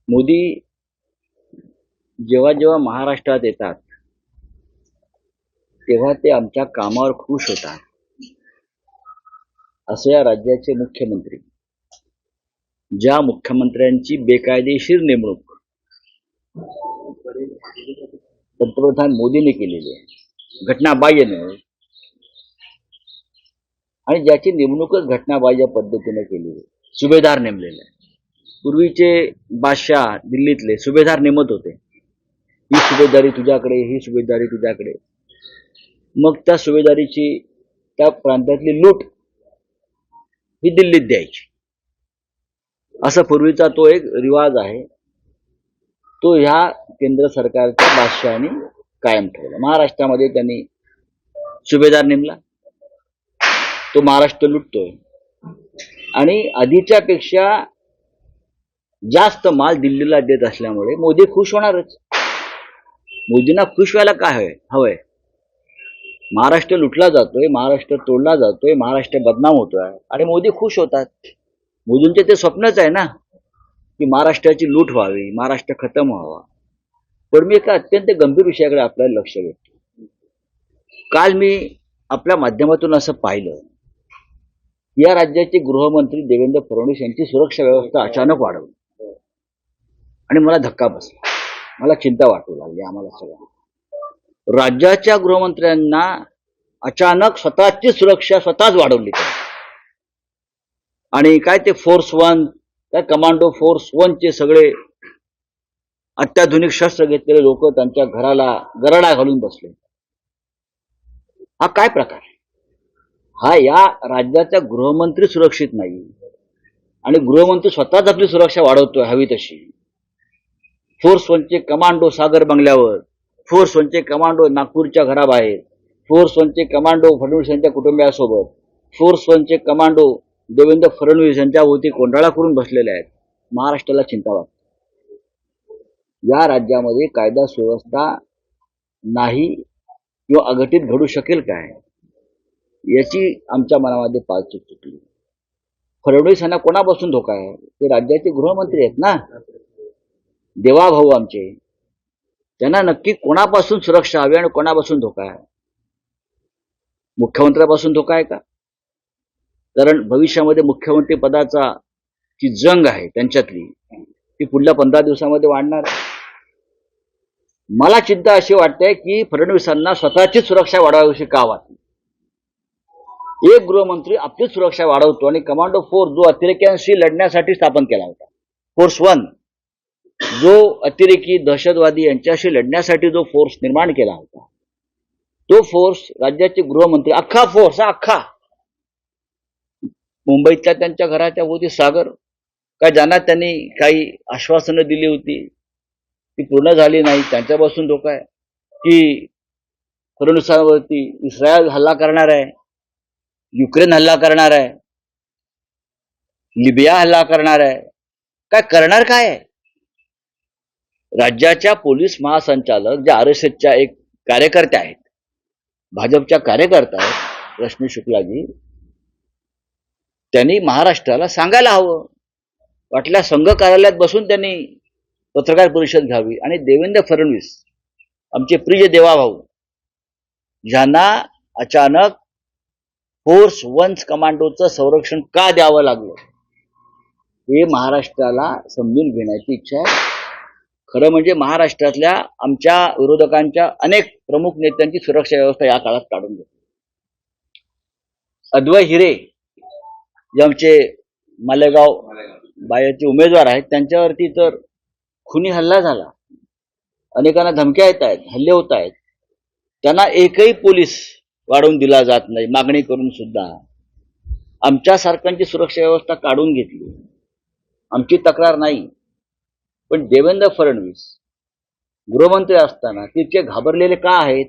मोदी जेव्हा जेव्हा महाराष्ट्रात येतात तेव्हा ते आमच्या कामावर खुश होतात. असे या राज्याचे मुख्यमंत्री, ज्या मुख्यमंत्र्यांची बेकायदेशीर नेमणूक पंतप्रधान मोदींनी केलेली आहे, घटनाबाह्य नेमणूक, आणि ज्याची नेमणूकच घटनाबाह्य पद्धतीने केलेली आहे, सुभेदार नेमलेले आहे. पूर्वीचे बादशाह दिल्लीतले सुभेदार नेमत होते, ही सुभेदारी तुझ्याकडे, ही सुभेदारी तुझ्याकडे. मग त्या सुभेदारीची त्या प्रांतातली लूट ही दिल्लीत द्यायची. असा पूर्वीचा तो एक रिवाज आहे, तो ह्या केंद्र सरकारच्या बादशहाने कायम ठेवला. महाराष्ट्रामध्ये त्यांनी सुभेदार नेमला, तो महाराष्ट्र लुटतोय आणि आधीच्या पेक्षा जास्त माल दिल्लीला देत असल्यामुळे मोदी खुश होणारच. मोदींना खुश व्हायला काय हवंय? महाराष्ट्र लुटला जातोय, महाराष्ट्र तोडला जातोय, महाराष्ट्र बदनाम होतोय आणि मोदी खुश होतात. मोदींचे ते स्वप्नच आहे ना की महाराष्ट्राची लूट व्हावी, महाराष्ट्र खतम व्हावा. पण मी एका अत्यंत गंभीर विषयाकडे आपल्याला लक्ष देतो. काल मी आपल्या माध्यमातून असं पाहिलं, या राज्याचे गृहमंत्री देवेंद्र फडणवीस यांची सुरक्षा व्यवस्था अचानक वाढवली आणि मला धक्का बसला, मला चिंता वाटू लागली. आम्हाला सगळ्यांना राज्याच्या गृहमंत्र्यांना अचानक स्वतःची सुरक्षा स्वतःच वाढवली आणि काय ते फोर्स 1, काय कमांडो फोर्स 1चे सगळे अत्याधुनिक शस्त्र घेतलेले लोक त्यांच्या घराला गरडा घालून बसले. हा काय प्रकार आहे? हा या राज्याचा गृहमंत्री सुरक्षित नाही आणि गृहमंत्री स्वतःच आपली सुरक्षा वाढवतोय हवी तशी. फोर्स 1चे कमांडो सागर बंगल्यावर, फोर्स 1चे कमांडो नागपूरच्या घराबाहेर, फोर्स 1चे कमांडो फडणवीस यांच्या कुटुंबियासोबत, फोर्स 1चे कमांडो देवेंद्र फडणवीस यांच्या भोवती कोंडाळा करून बसलेले आहेत. महाराष्ट्राला चिंता वाटते. या राज्यामध्ये कायदा सुव्यवस्था नाही किंवा अघटित घडू शकेल काय, याची आमच्या मनामध्ये पालचूक चुकली. फडणवीस यांना कोणापासून धोका आहे? ते राज्याचे गृहमंत्री आहेत ना, देवाभाऊ आमचे. त्यांना नक्की कोणापासून सुरक्षा हवी आणि कोणापासून धोका आहे? मुख्यमंत्र्यापासून धोका आहे का? कारण भविष्यामध्ये मुख्यमंत्री पदाचा जी जंग आहे त्यांच्यातली, ती पुढल्या 15 दिवसामध्ये वाढणार आहे. मला चिंता अशी वाटते की फडणवीसांना स्वतःची सुरक्षा वाढवावीशी का वाटली. एक गृहमंत्री आपली सुरक्षा वाढवतो आणि कमांडो फोर्स जो अतिरेक्यांशी लढण्यासाठी स्थापन केला होता, फोर्स 1 जो अतिरेकी दहशतवादी यांच्याशी लढण्यासाठी जो फोर्स निर्माण केला होता, तो फोर्स राज्याचे गृहमंत्री, अख्खा फोर्स, अख्खा मुंबईतल्या त्यांच्या घराच्या भोवती सागर, काय ज्यांना त्यांनी काही आश्वासनं दिली होती ती पूर्ण झाली नाही, त्यांच्यापासून धोका आहे. की फडणवीसांवरती इस्रायल हल्ला करणार आहे, युक्रेन हल्ला करणार आहे, लिबिया हल्ला करणार आहे, काय करणार काय आहे? राज्याच्या पोलीस महासंचालक ज्या RSSच्या एक कार्यकर्त्या आहेत, भाजपच्या कार्यकर्त्या आहेत, रश्मी शुक्लाजी, त्यांनी महाराष्ट्राला सांगायला हवं. वाटल्या संघ कार्यालयात बसून त्यांनी पत्रकार परिषद घ्यावी आणि देवेंद्र फडणवीस आमचे प्रिय देवाभाऊ, ज्यांना अचानक फोर्स 1 कमांडोचं संरक्षण का द्यावं लागलं हे महाराष्ट्राला समजून घेण्याची इच्छा आहे. खरं म्हणजे महाराष्ट्रातल्या आमच्या विरोधकांच्या अनेक प्रमुख नेत्यांची सुरक्षा व्यवस्था या काळात काढून घेतली. अद्वै हिरे जे आमचे मालेगाव बायाचे उमेदवार आहेत, त्यांच्यावरती तर खुनी हल्ला झाला, अनेकांना धमक्या येत आहेत, हल्ले होत आहेत. त्यांना एकही पोलीस वाढवून दिला जात नाही, मागणी करून सुद्धा. आमच्यासारख्यांची सुरक्षा व्यवस्था काढून घेतली, आमची तक्रार नाही. पण देवेंद्र फडणवीस गृहमंत्री असताना तितके घाबरलेले का आहेत?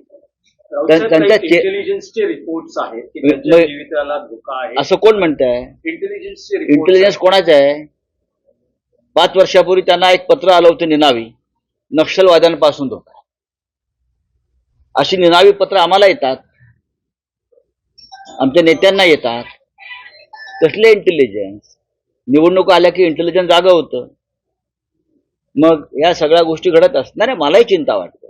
त्यांच्या इंटेलिजन्सचे रिपोर्ट्स आहेत की त्यांच्या जीविताला धोका आहे असं कोण म्हणतंय? इंटेलिजन्स कोणाचं आहे? 5 वर्षापूर्वी त्यांना एक पत्र आलं होतं निनावी, नक्षलवाद्यांपासून धोका. अशी निनावी पत्र आम्हाला येतात, आमच्या नेत्यांना येतात. कसले इंटेलिजन्स? निवडणूक आल्या की इंटेलिजन्स जागा होतं. मग या सगळ्या गोष्टी घडत असतात. नाही मलाही चिंता वाटते.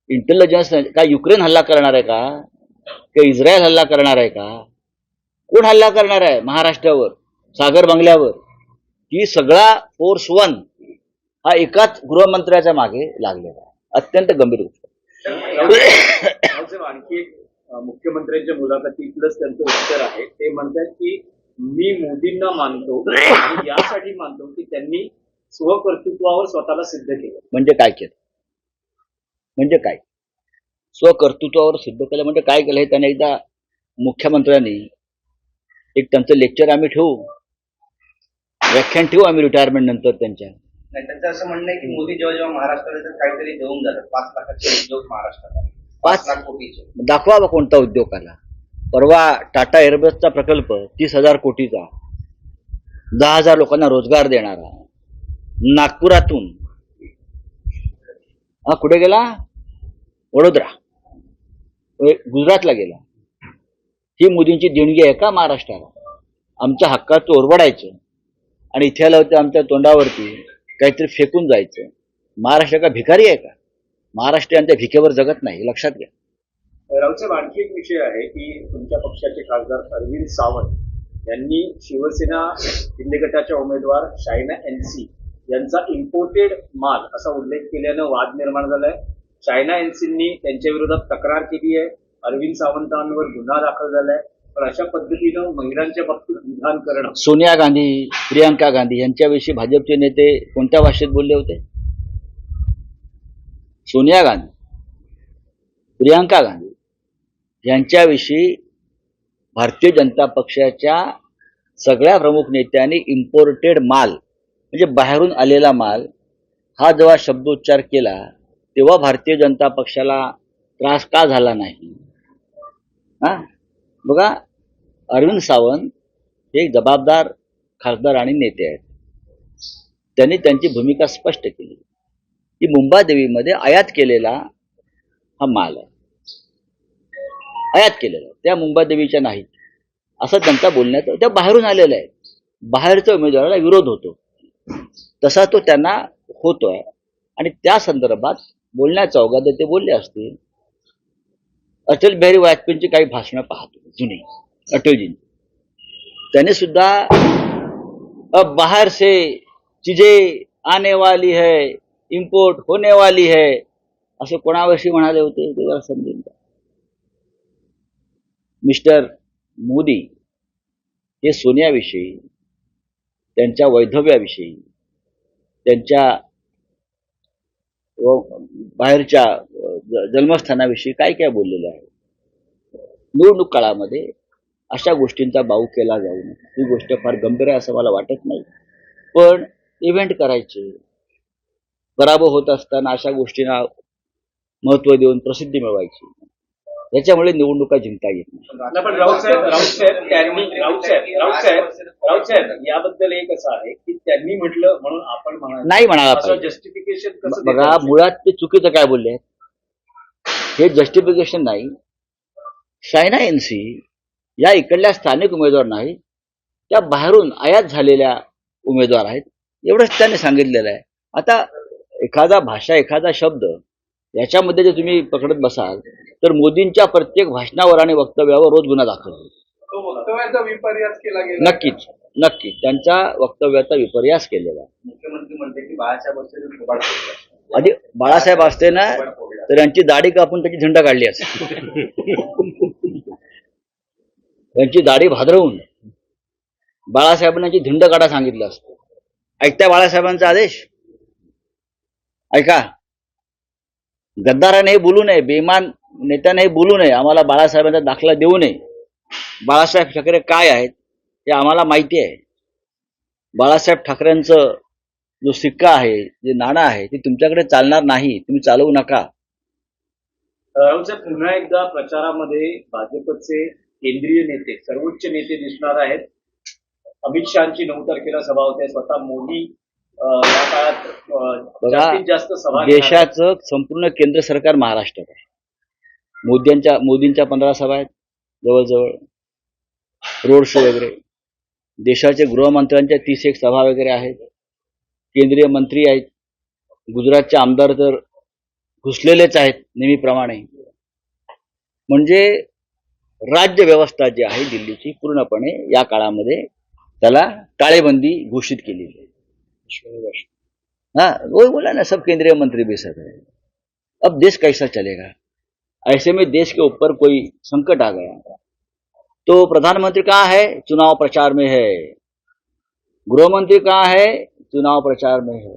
इंटेलिजन्स काय युक्रेन हल्ला करणार आहे का? का इस्रायल हल्ला करणार आहे का? कोण हल्ला करणार आहे महाराष्ट्रावर, सागर बंगल्यावर? ही सगळा फोर्स वन हा एकाच गृहमंत्र्याच्या मागे लागलेला आहे. अत्यंत गंभीर गोष्ट. रावसाहेब, आणखी एक मुख्यमंत्र्यांच्या मुलाखतीतलंच त्यांचं उत्तर आहे. ते म्हणतात की मी मोदींना मानतो आणि यासाठी मानतो की त्यांनी स्वकर्तृत्वावर स्वतःला सिद्ध केलं. म्हणजे काय केलं? म्हणजे काय स्वकर्तृत्वावर सिद्ध केलं म्हणजे काय केलं हे त्याने एकदा मुख्यमंत्र्यांनी एक त्यांचं लेक्चर आम्ही ठेवू, व्याख्यान ठेवू आम्ही रिटायरमेंट नंतर त्यांच्या. नाही, त्यांचं असं म्हणणं आहे की मोदी जेव्हा जेव्हा महाराष्ट्रात येतात काहीतरी देऊन जातात. 5 लाखाचे उद्योग महाराष्ट्रात, 5 लाख कोटीचे. दाखवा बा कोणता उद्योग आला. परवा टाटा एअरबसचा प्रकल्प 30,000 कोटीचा, 10,000 लोकांना रोजगार देणारा, नागपुरातून हा कुठे गेला? वडोदरा, गुजरातला गेला. ही मोदींची देणगी आहे का महाराष्ट्राला? आमच्या हक्काचं ओरबडायचं आणि इथे आलं होतं आमच्या तोंडावरती काहीतरी फेकून जायचं. महाराष्ट्र का भिकारी आहे का? महाराष्ट्र यांच्या भिकेवर जगत नाही, लक्षात घ्या. रावसाहेब, आणखी एक विषय आहे की तुमच्या पक्षाचे खासदार अरविंद सावंत यांनी शिवसेना शिंदे गटाच्या उमेदवार शायना एनसी यांचा इम्पोर्टेड माल असा उल्लेख केल्यानं वाद निर्माण झालाय. शायना एनसींनी त्यांच्या विरोधात तक्रार केली आहे. अरविंद सावंतांवर गुन्हा दाखल झालाय. पण अशा पद्धतीनं महिलांच्या बाबतीत विधान करणं. सोनिया गांधी, प्रियंका गांधी यांच्याविषयी भाजपचे नेते कोणत्या भाषेत बोलले होते? सोनिया गांधी, प्रियंका गांधी यांच्याविषयी भारतीय जनता पक्षाच्या सगळ्या प्रमुख नेत्यांनी इम्पोर्टेड माल म्हणजे बाहेरून आलेला माल हा जेव्हा शब्दोच्चार केला तेव्हा भारतीय जनता पक्षाला त्रास का झाला नाही? हा बघा, अरविंद सावंत हे एक जबाबदार खासदार आणि नेते आहेत. त्यांनी त्यांची भूमिका स्पष्ट केली की मुंबादेवीमध्ये आयात केलेला हा माल आहे, आयात केलेला, त्या मुंबादेवीच्या नाहीत असं त्यांचा बोलण्यात. त्या बाहेरून आलेल्या आहेत, बाहेरच्या उमेदवाराला विरोध होतो तसा तो त्यांना होतोय आणि त्या संदर्भात बोलण्याचा अवघात ते बोलले असतील. अटल बिहारी वाजपेयींची काही भाषणं पाहतो जुनी अटलजींची, त्याने सुद्धा अब बाहर से चीजें आने वाली है, इम्पोर्ट होने वाली है असं कोणाविषयी म्हणाले होते ते जरा समजून घ्या. मिस्टर मोदी हे सोनियाविषयी, त्यांच्या वैधव्याविषयी, त्यांच्या बाहेरच्या जन्मस्थानाविषयी काय काय बोललेले आहे. निवडणूक काळामध्ये अशा गोष्टींचा बाऊ केला जाऊ नये. ही गोष्ट फार गंभीर आहे असं मला वाटत नाही. पण इव्हेंट करायचे, पराभव होत असताना अशा गोष्टींना महत्त्व देऊन प्रसिद्धी मिळवायची, याच्यामुळे निवडणुका जिंकता येत नाही. पण रावसाहेब याबद्दल एक असं आहे की त्यांनी म्हटलं म्हणून आपण नाही म्हणाला पाहिजे. जस्टिफिकेशन कसं बघा, मुळात ते चुकीचं काय बोलले, हे जस्टिफिकेशन नाही. शायना एनसी या इकडल्या स्थानिक उमेदवार नाहीत, त्या बाहेरून आयात झालेल्या उमेदवार आहेत, एवढंच त्यांनी सांगितलेलं आहे. आता एखादा भाषा, एखादा शब्द याच्यामध्ये जे तुम्ही पकडत बसाल तर मोदींच्या प्रत्येक भाषणावर आणि वक्तव्यावर रोज गुन्हा दाखल होईल. वक्तव्याचा विपर्यास केला गेला. नक्कीच नक्कीच त्यांच्या वक्तव्याचा विपर्यास केलेला. मुख्यमंत्री म्हणते की बाळासाहेब असते थोबाड फोडला. आधी बाळासाहेब असते ना तर यांची दाढी कापून त्याची झंडा काढली असते. त्यांची दाढी भादरवून बाळासाहेबांना यांची झुंड काढा सांगितलं असतं. ऐकताय बाळासाहेबांचा आदेश? ऐका, गद्दाराने बोलू नये, बेईमान नेत्याने बोलू नये, आम्हाला बाळासाहेबांचा दाखला देऊ नये. बाळासाहेब ठाकरे काय आहेत हे आम्हाला माहिती आहे. बाळासाहेब ठाकरेंचं जो सिक्का आहे, जे नाणं आहे, ते तुमच्याकडे चालणार नाही, तुम्ही चालवू नका. रावसाहेब, पुन्हा एकदा प्रचारामध्ये भाजपचे केंद्रीय नेते, सर्वोच्च नेते दिसणार आहेत. अमित शहाची 9 तारखेला सभा होते. स्वतः मोदी या काळात जास्तीत जास्त सभा घेणार आहेत. देशाचं संपूर्ण केंद्र सरकार महाराष्ट्रात आहे. मोदींच्या 15 सभा आहेत जवळजवळ, रोड शो वगैरे. देशाचे गृहमंत्र्यांच्या 31 सभा वगैरे आहेत. केंद्रीय मंत्री आहेत, गुजरातचे आमदार तर घुसलेलेच आहेत नेहमीप्रमाणे. म्हणजे राज्य व्यवस्था जी आहे दिल्लीची पूर्णपणे या काळामध्ये त्याला टाळेबंदी घोषित केलेली आहे. हाँ वही बोला ना, सब केंद्रीय मंत्री भी सब है. अब देश कैसा चलेगा? ऐसे में देश के ऊपर कोई संकट आ गया तो प्रधानमंत्री कहाँ है? चुनाव प्रचार में है. गृह मंत्री कहाँ है? चुनाव प्रचार में है.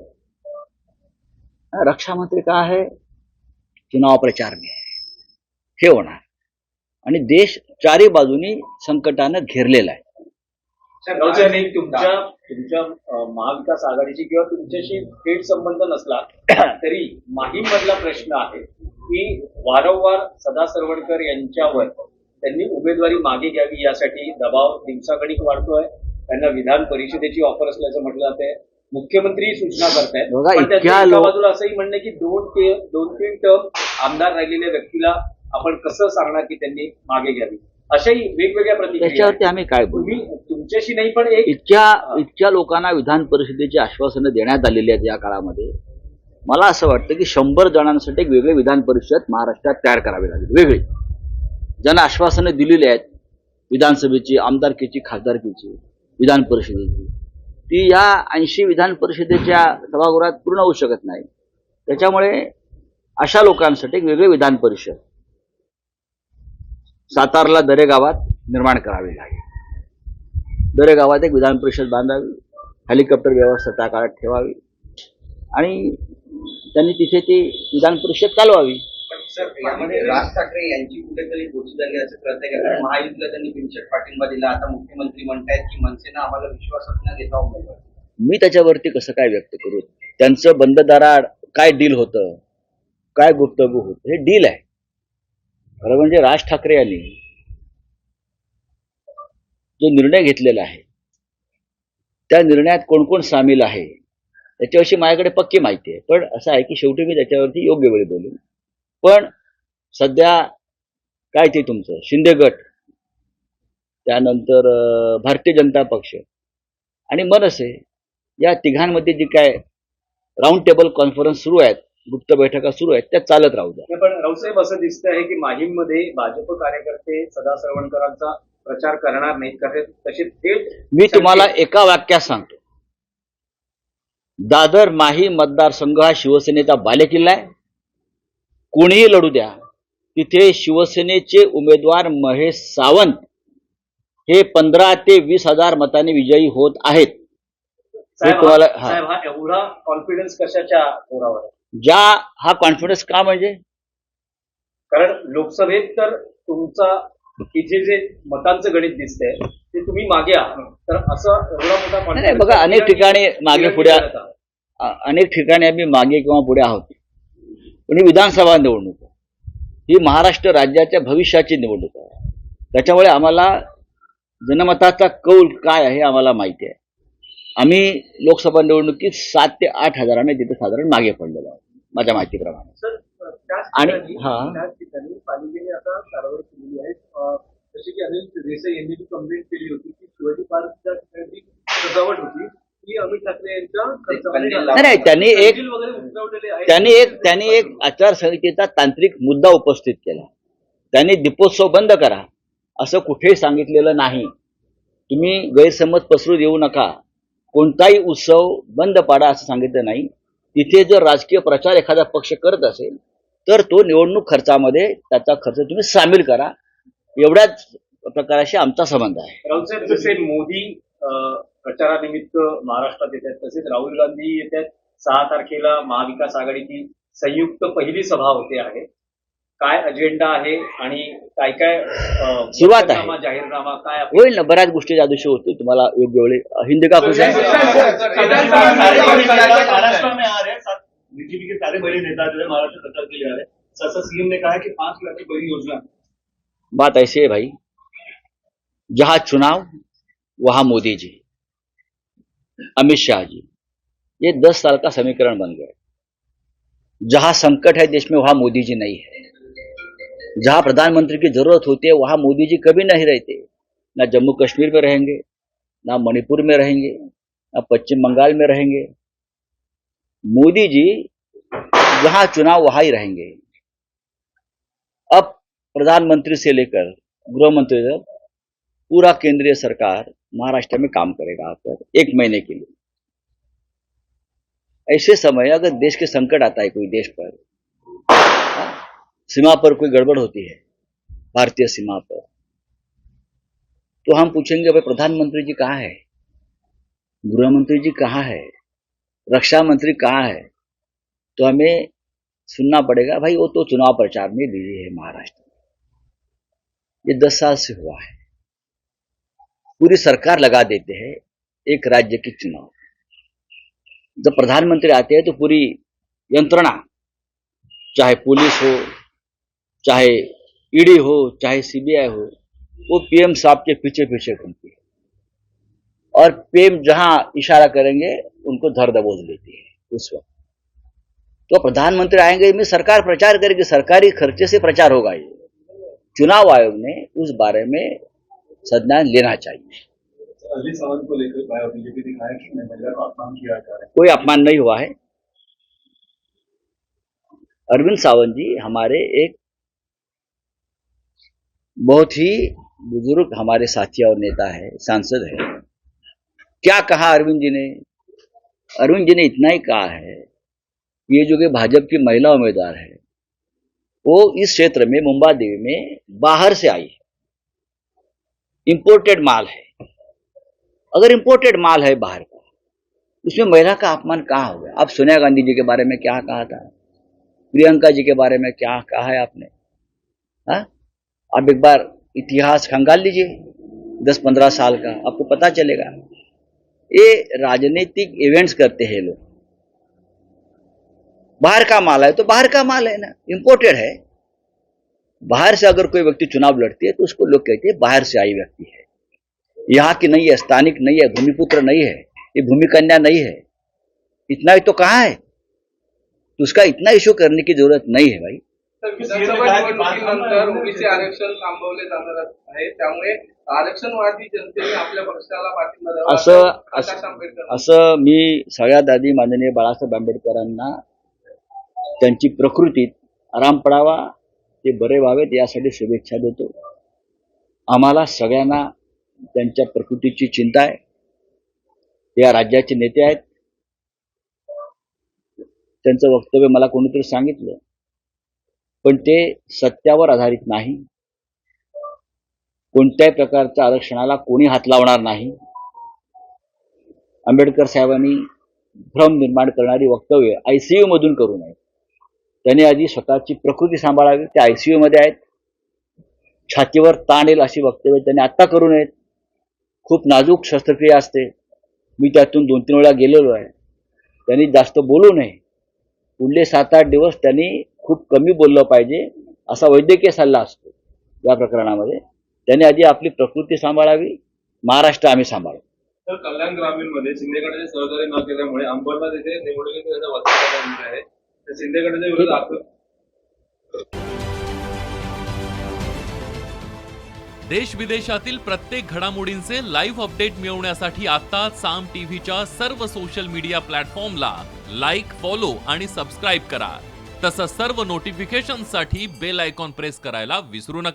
रक्षा मंत्री कहाँ है? चुनाव प्रचार में है. हे होणार आणि देश चारी बाजूनी संकटानं घेरलेला आहे. राऊत साहेब, तुमच्या महाविकास आघाडीची किंवा तुमच्याशी थेट संबंध नसला तरी माहीम मधला प्रश्न आहे की वारंवार सदा सरवणकर यांच्यावर त्यांनी उमेदवारी मागे घ्यावी यासाठी दबाव दिवसागणिक वाढतोय. त्यांना विधान परिषदेची ऑफर असल्याचं म्हटलं जातंय. मुख्यमंत्री सूचना करतायत. बघा, पण त्यांच्या इतक्या एका बाजूला असंही म्हणणं की दोन तीन टर्म आमदार राहिलेल्या व्यक्तीला आपण कसं सांगणार की त्यांनी मागे घ्यावी, अशाही वेगवेगळ्या प्रतिक्रिया आहेत. त्याच्यावरती आम्ही काय बोलू? तुम्ही तुमच्याशी नाही पण एक इतक्या लोकांना विधान परिषदेची आश्वासनं देण्यात आलेली आहेत या काळामध्ये. मला असं वाटतं की 100 जणांसाठी एक वेगळे विधान परिषद महाराष्ट्रात तयार करावी लागेल. वेगळी ज्यांना आश्वासनं दिलेली आहेत विधानसभेची, आमदारकीची, खासदारकीची, विधान परिषदेची, ती या 80 विधान परिषदेच्या सभागृहात पूर्ण होऊ शकत नाही. त्याच्यामुळे अशा लोकांसाठी एक वेगळे विधान परिषद सातारला दरे गावात निर्माण करावी लागेल. दरे गावात एक विधान परिषद बांधावी, हेलिकॉप्टर व्यवस्था त्या काळात ठेवावी आणि त्यांनी तिथे ती विधान परिषद चालवावी. पण सर, यामध्ये राज ठाकरे यांची कुठेतरी गोष्टी झाली असं कळतंय का? कारण महायुतीला त्यांनी बिनशर्त पाठिंबा दिला. आता मुख्यमंत्री म्हणतायत की मनसेनं आम्हाला विश्वासात न घेता उमेदवार. मी त्याच्यावरती कसं काय व्यक्त करू? त्यांचं बंद दाराआड काय डील होतं, काय गुप्तगू होतं, हे डील आहे. खरं म्हणजे राज ठाकरे यांनी जो निर्णय घेतलेला आहे त्या निर्णयात कोण कोण सामील आहे त्याच्याविषयी माझ्याकडे पक्की माहिती आहे. पण असं आहे की शेवटी मी त्याच्यावरती योग्य वेळी बोलेन. पण सध्या काय ते तुमचं शिंदे गट, त्यानंतर भारतीय जनता पक्ष आणि मनसे या तिघांमध्ये जी काय राऊंड टेबल कॉन्फरन्स सुरू आहेत, गुप्त बैठका सुरू आहेत, त्या चालत राहू द्या. पण राऊसाहेब असं दिसत आहे की माहीममध्ये भाजप कार्यकर्ते सदा सरवणकरांचा प्रचार करणार नाहीत, कारण तसे थेट मी तुम्हाला एका वाक्यात सांगतो, दादर माही मतदारसंघ हा शिवसेनेचा बालेकिल्ला आहे. कोणीही लढू द्या, तिथे शिवसेनेचे उमेदवार महेश सावंत हे 15 ते 20 हजार मतांनी विजयी होत आहेत. साहेब तुम्हाला हा एवढा कॉन्फिडन्स कशाच्या जोरावर आहे? हा कॉन्फिडन्स का म्हणजे कारण लोकसभेत तर तुमचा इथे जे मतांचं गणित दिसतंय ते तुम्ही मागे आहात, तर असं एवढा मोठा नाही, confidence बघा अनेक ठिकाणी मागे पुढे करत आहात. अनेक ठिकाणी आम्ही मागे किंवा पुढे आहोत. पण ही विधानसभा निवडणूक आहे, ही महाराष्ट्र राज्याच्या भविष्याची निवडणूक आहे. त्याच्यामुळे आम्हाला जनमताचा कौल काय आहे आम्हाला माहिती आहे. आम्ही लोकसभा निवडणुकीत 7 ते 8 हजाराने तिथे साधारण मागे पडलेलो आहोत माझ्या माहितीप्रमाणे. आणि त्याच ठिकाणी पालिकेने आता कारवाई केलेली आहे. जसे की अनिल देसाई यांनी जी कंप्लेंट केली होती की शिवाजी पार्कच्या ठिकाणी सजावट होती ती अमित ठाकरे यांच्या खर्चामध्ये नाही, वगैरे उतरवलेले आहे. त्यांनी एक आचारसंहितेचा तांत्रिक मुद्दा उपस्थित केला. त्यांनी दीपोत्सव बंद करा असं कुठेही सांगितलेलं नाही. तुम्ही गैरसमज पसरू देऊ नका, कोणताही उत्सव बंद पाडा असं सांगितलं नाही. तिथे जर राजकीय प्रचार एखादा पक्ष करत असेल तर तो निवडणूक खर्चामध्ये त्याचा खर्च तुम्ही सामील करा, एवढ्याच प्रकाराशी आमचा संबंध आहे. राऊसाहेब, जसे मोदी प्रचारानिमित्त महाराष्ट्रात येतात तसेच राहुल गांधी येतात. 6 तारखेला महाविकास आघाडीची संयुक्त पहिली सभा होते आहे. काय अजेंडा आहे आणि काय काय सुरुवात आहे. जाहीरनामा काय होईल ना, बऱ्याच गोष्टी त्या दिवशी होतील. तुम्हाला योग्य वेळी हिंदी का खुश आहे. महाराष्ट्र में आ रहे हैं, बीजेपी के सारे बड़े नेता जो है महाराष्ट्र प्रचार के लिए आ रहे हैं. सर सीएम ने कहा है कि 5 लाख की बड़ी योजना. बात ऐसी है भाई, जहां चुनाव वहां मोदी जी, अमित शाह जी, ये 10 साल का समीकरण बन गया. जहां संकट है देश में वहां मोदी जी नहीं है. जहां प्रधानमंत्री की जरूरत होती है वहां मोदी जी कभी नहीं रहते. ना जम्मू कश्मीर में रहेंगे, ना मणिपुर में रहेंगे, ना पश्चिम बंगाल में रहेंगे. मोदी जी जहां चुनाव वहां ही रहेंगे। अब प्रधानमंत्री से लेकर गृह मंत्री तक पूरा केंद्रीय सरकार महाराष्ट्र में काम करेगा आकर 1 महीने के लिए। ऐसे समय अगर देश के संकट आता है कोई देश पर, सीमा पर कोई गड़बड़ होती है भारतीय सीमा पर, तो हम पूछेंगे भाई प्रधानमंत्री जी कहाँ है, गृह मंत्री जी कहाँ है, रक्षा मंत्री कहाँ है? तो हमें सुनना पड़ेगा भाई वो तो चुनाव प्रचार में बिजी है महाराष्ट्र में। ये 10 साल से हुआ है। पूरी सरकार लगा देते हैं एक राज्य के चुनाव। जब प्रधानमंत्री आते हैं तो पूरी यंत्रणा, चाहे पुलिस हो, चाहे ईडी हो, चाहे सीबीआई हो, वो पीएम साहब के पीछे पीछे घूमती है और पीएम जहां इशारा करेंगे उनको धर दबोच लेती है उस वक्त। तो प्रधानमंत्री आएंगे, में सरकार प्रचार करेगी, सरकारी खर्चे से प्रचार होगा। ये चुनाव आयोग ने उस बारे में संज्ञान लेना चाहिए। अरविंद सावंत को लेकर बीजेपी विधायक ने महिला का अपमान किया जा रहा है। कोई अपमान नहीं हुआ है। अरविंद सावंत जी हमारे एक बहुत ही बुजुर्ग हमारे साथी और नेता है, सांसद है। क्या कहा अरविंद जी ने? अरविंद जी ने इतना ही कहा है कि ये जो कि भाजपा की महिला उम्मीदवार है वो इस क्षेत्र में मुंबा देवी में बाहर से आई है, इंपोर्टेड माल है। अगर इंपोर्टेड माल है बाहर का, उसमें महिला का अपमान कहाँ हो गया? आप सोनिया गांधी जी के बारे में क्या कहा था, प्रियंका जी के बारे में क्या कहा है आपने? हाँ, आप एक बार इतिहास खंगाल लीजिए 10-15 साल का, आपको पता चलेगा। ये राजनीतिक इवेंट्स करते हैं लोग। बाहर का माल है तो बाहर का माल है ना, इंपोर्टेड है। बाहर से अगर कोई व्यक्ति चुनाव लड़ती है तो उसको लोग कहते हैं बाहर से आई व्यक्ति है, यहाँ की नहीं है, स्थानिक नहीं है, भूमिपुत्र नहीं है, ये भूमि कन्या नहीं है। इतना ही तो कहा है, तो उसका इतना इश्यू करने की जरूरत नहीं है भाई। विधानसभा निवडणुकीनंतर ओबीसी आरक्षण थांबवले जाणार आहे, त्यामुळे आरक्षणवादी जनतेने आपल्या पक्षाला पाठिंबा द्यावा असं मी सगळ्यात आधी माननीय बाळासाहेब आंबेडकरांना त्यांची प्रकृतीत आराम पडावा, ते बरे व्हावेत यासाठी शुभेच्छा देतो। आम्हाला सगळ्यांना त्यांच्या प्रकृतीची चिंता आहे। या राज्याचे नेते आहेत, त्यांचं वक्तव्य मला कोणीतरी सांगितलं, पण ते सत्यावर आधारित नाही। कोणत्याही प्रकारच्या आरक्षणाला कोणी हात लावणार नाही। आंबेडकर साहेबांनी भ्रम निर्माण करणारी वक्तव्य आयसीयू मधून करू नये। त्यांनी आधी स्वतःची प्रकृती सांभाळावी। ते आयसीयू मध्ये आहेत, छातीवर ताण येईल अशी वक्तव्य त्यांनी आता करू नयेत। खूप नाजूक शस्त्रक्रिया असते, मी त्यातून 2-3 वेळा गेलेलो आहे। त्यांनी जास्त बोलू नये, पुढले 7-8 दिवस त्यांनी खूप कमी बोललं पाहिजे असा वैद्यकीय सल्ला असतो या प्रकरणामध्ये। त्यांनी आधी आपली प्रकृती सांभाळावी, महाराष्ट्र आम्ही सांभाळू। तर कल्याण ग्रामीण मध्ये शिंदेगडाचे सहकार्य न केल्यामुळे अंबरनाथ येथे निवडणुकीत त्याचा वक्तव्य आहे, तर शिंदेगडाच्या विरोधात देश विदेशातील प्रत्येक घडामोडींचे लाईव्ह अपडेट मिळवण्यासाठी आता साम टीव्हीच्या सर्व सोशल मीडिया प्लॅटफॉर्मला लाईक, फॉलो आणि सबस्क्राईब करा। तसंच सर्व नोटिफिकेशनसाठी बेल आयकॉन प्रेस करायला विसरू नका।